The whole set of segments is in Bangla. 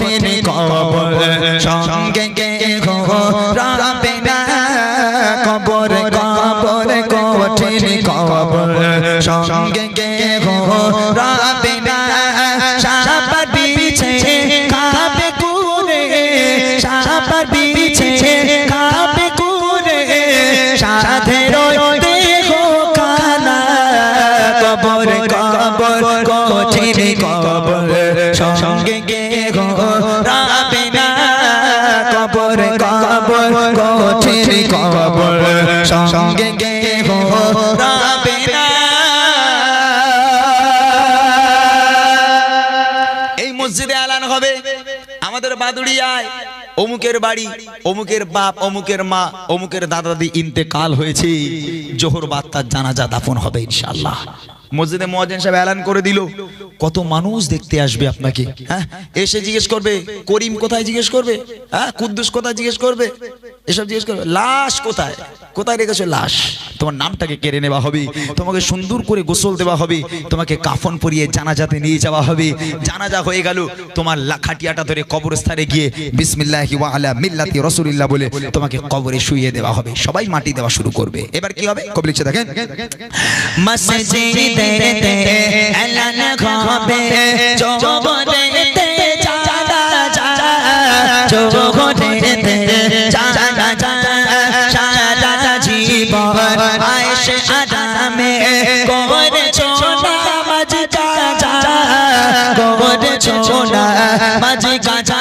কঠিন কবর সঙ্গে রাবে না কবর কবর কঠিন কবর সঙ্গে রাবে না সাপার বিছে খাবে কুরে সাপার বিছে খাবে কুরে সাধের দেহ খানা কবর কবর কঠিন কবর সঙ্গে রাবে না কবর কবর কঠিন কবর সঙ্গে রাবে না। এই মসজিদে এলান হবে আমাদের বাদুড়িয়ায় অমুকের বাড়ি অমুকের বাপ অমুকের মা অমুকের দাদা দাদি ইন্তেকাল হয়েছে, জোহর বাদ তার জানাজা দাফন হবে ইনশাআল্লাহ। মসজিদে মুয়াজ্জিন সাহেব এলান করে দিল, কত মানুষ দেখতে আসবে আপনাকে। হ্যাঁ, এসে জিজ্ঞেস করবে করিম কোথায়, জিজ্ঞেস করবে হ্যাঁ কুদ্দুস কোথায়, জিজ্ঞেস করবে এসব জিজ্ঞেস করবে। লাশ কোথায়, কোথায় রেখেছো লাশ? তোমার নামটাকে কেড়ে নেওয়া হবে, তোমাকে সুন্দর করে গোসল দেওয়া হবে, তোমাকে কাফন পরিয়ে জানাজাতে নিয়ে যাওয়া হবে। জানাজা হয়ে গেল, তোমার খাটিয়াটা ধরে কবরস্থানে গিয়ে বিসমিল্লাহি ওয়া আলা মিল্লাতি রাসূলিল্লাহ বলে তোমাকে কবরে শুইয়ে দেওয়া হবে। সবাই মাটি দেওয়া শুরু করবে। এবার কি হবে কবি লিখছে দেখেন, মসজিদে এলান হবে জোহরেতে জানাজা জোহরেতে জানাজা সারা জীবন আয়েশে আরামে করেছো নামাজ কাজা করেছো নামাজ কাজা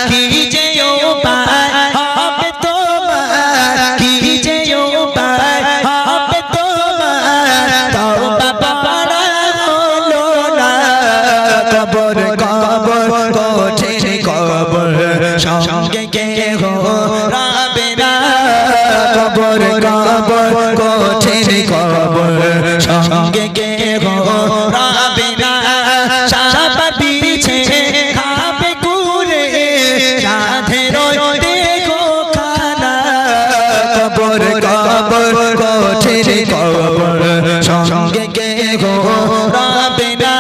কি যে উপায় হবে তোমার, কি যে উপায় হবে তোমার, তওবা পড়া হলো না কবর কবর কঠিন কবর সঙ্গে রাবে না কবর কবর কঠিন কবর সঙ্গে রাবে না সাপার বিছে খাবে কুরে সাধের দেহ খানা কবর কবর কঠিন কবর সঙ্গে রাবে না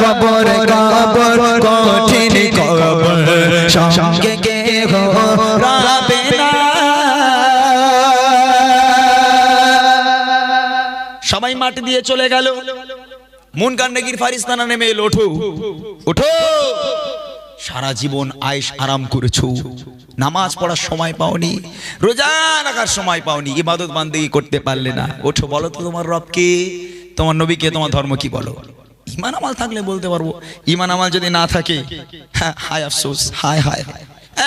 কবর কবর কঠিন কবর সঙ্গে রাবে না। সবাই মাটি দিয়ে চলে গেল। মুনকার নেকির ফারিস্তানা নেমে এলো, ওঠো ওঠো, সারা জীবন আয়েশ আরাম করেছো, নামাজ পড়ার সময় পাওনি, রোজা রাখার সময় পাওনি, ইবাদত বান্দেগি করতে পারলে না। ওঠো, বলো তো তোমার রবকে, তোমার নবীকে, তোমার ধর্ম কি বলো। ঈমান আমাল থাকলে বলতে পারবো, ঈমান আমাল যদি না থাকে হায় আফসোস, হায় হায়।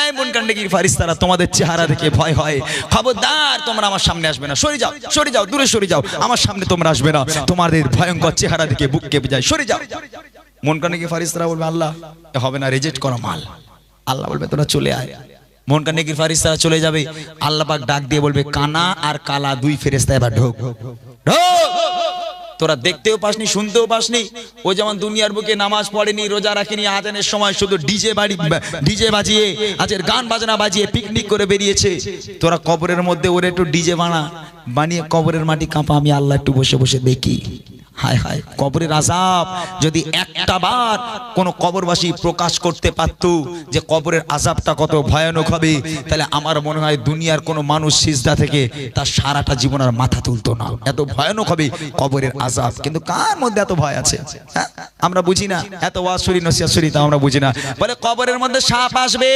এই মুনকার নেকির ফারিস্তারা, তোমাদের চেহারা দেখে ভয় হয়, খবরদার তোমরা আমার সামনে আসবে না, সরে যাও, সরে যাও, দূরে সরে যাও, আমার সামনে তোমরা আসবে না, তোমাদের ভয়ঙ্কর চেহারা দেখে বুক কেঁপে যায়, সরে যাও। মুনকার নেকির ফারিস্তারা বলবে আল্লাহ হবে না, রিজেক্ট করো মাল। আল্লাহ বলবে তোরা চলে আয়। মুনকার নেকির ফারিস্তারা চলে যাবে, আল্লাহ পাক ডাক দিয়ে বলবে কানা আর কালা দুই ফেরেশতা এবার ঢোক ঢোক। তোরা দেখতেও পাসনি, শুনতেও পাসনি, ও যেমন দুনিয়ার বুকে নামাজ পড়েনি, রোজা রাখেনি, আজানের সময় শুধু ডিজে বাজিয়ে আজের গান বাজনা বাজিয়ে পিকনিক করে বেরিয়েছে, তোরা কবরের মধ্যে ওরে একটু ডিজে বানিয়ে কবরের মাটি কাঁপা, আমি আল্লাহ একটু বসে বসে দেখি। হায় হায়, কবরের আযাব যদি একটা বার কোন কবরবাসী প্রকাশ করতে পারত যে কবরের আযাবটা কত ভয়ানক হবে, তাহলে আমার মনে হয় দুনিয়ার কোন মানুষ সিজদা থেকে তার সারাটা জীবন আর মাথা তুলতো না, এত ভয়ানক হবে কবরের আযাব। কিন্তু কার মধ্যে এত ভয় আছে আমরা বুঝি না, এত ওয়াজ শুনি, নসিহত শুনি, তা আমরা বুঝি না। বলে কবরের মধ্যে সাপ আসবে,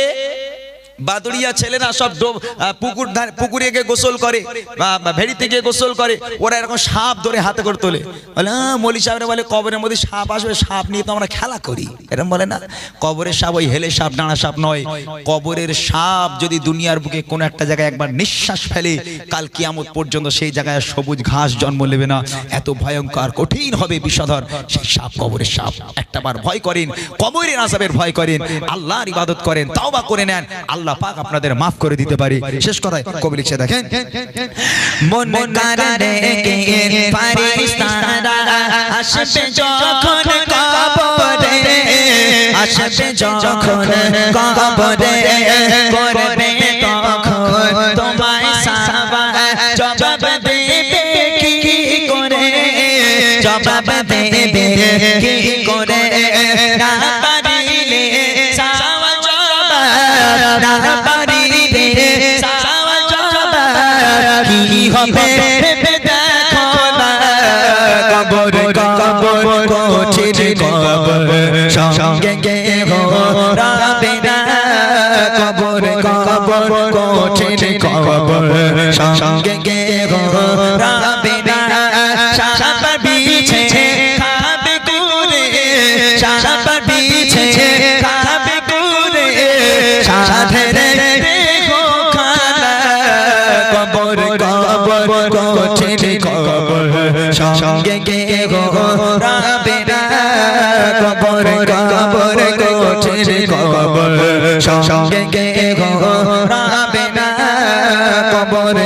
বাদুড়িয়া ছেলেরা সব পুকুরে গিয়ে গোসল করে, ভেড়িতে গিয়ে গোসল করে, ওরা এরকম সাপ ধরে হাতে করে তোলে। বলে মৌলী সাহেবরা বলে কবরের মধ্যে সাপ আসবে, সাপ নিয়ে তো আমরা খেলা করি, এরকম বলে না। কবরের সাপ ওই হেলে সাপ, ডানা সাপ নয়। কবরের সাপ যদি দুনিয়ার বুকে কোনো একটা জায়গায় একবার নিঃশ্বাস ফেলে, কাল কিয়ামত পর্যন্ত সেই জায়গায় সবুজ ঘাস জন্ম নেবে না, এত ভয়ঙ্কর কঠিন হবে বিষধর সেই সাপ, কবরের সাপ। একটাবার ভয় করেন, কবরের আযাবের ভয় করেন, আল্লাহর ইবাদত করেন, তাওবা করে নেন, আল্লাহ পাক আপনাদের মাফ করে দিতে পারে। শেষ কথায় কবি লিখছে দেখেন, মুনকার নেকির ফারিস্তারা আসবে যখন কবরে, আসবে যখন কবরে, করবে তখন তোমায় সওয়াল, জবাব দেবে কি করে, জবাব দেবে কি করে, না পারিলে রাবে না কবর কবর কঠিন কবর সঙ্গে গে রাবে না সাপ বিছে খাবে কুরে সাপ বিছে খাবে কুরে সাধরে দেখো খানা কবর কবর কঠিন কবর সঙ্গে গে রাবে না কবর কবর কঠিন কবর সঙ্গে গে রাবে না কবর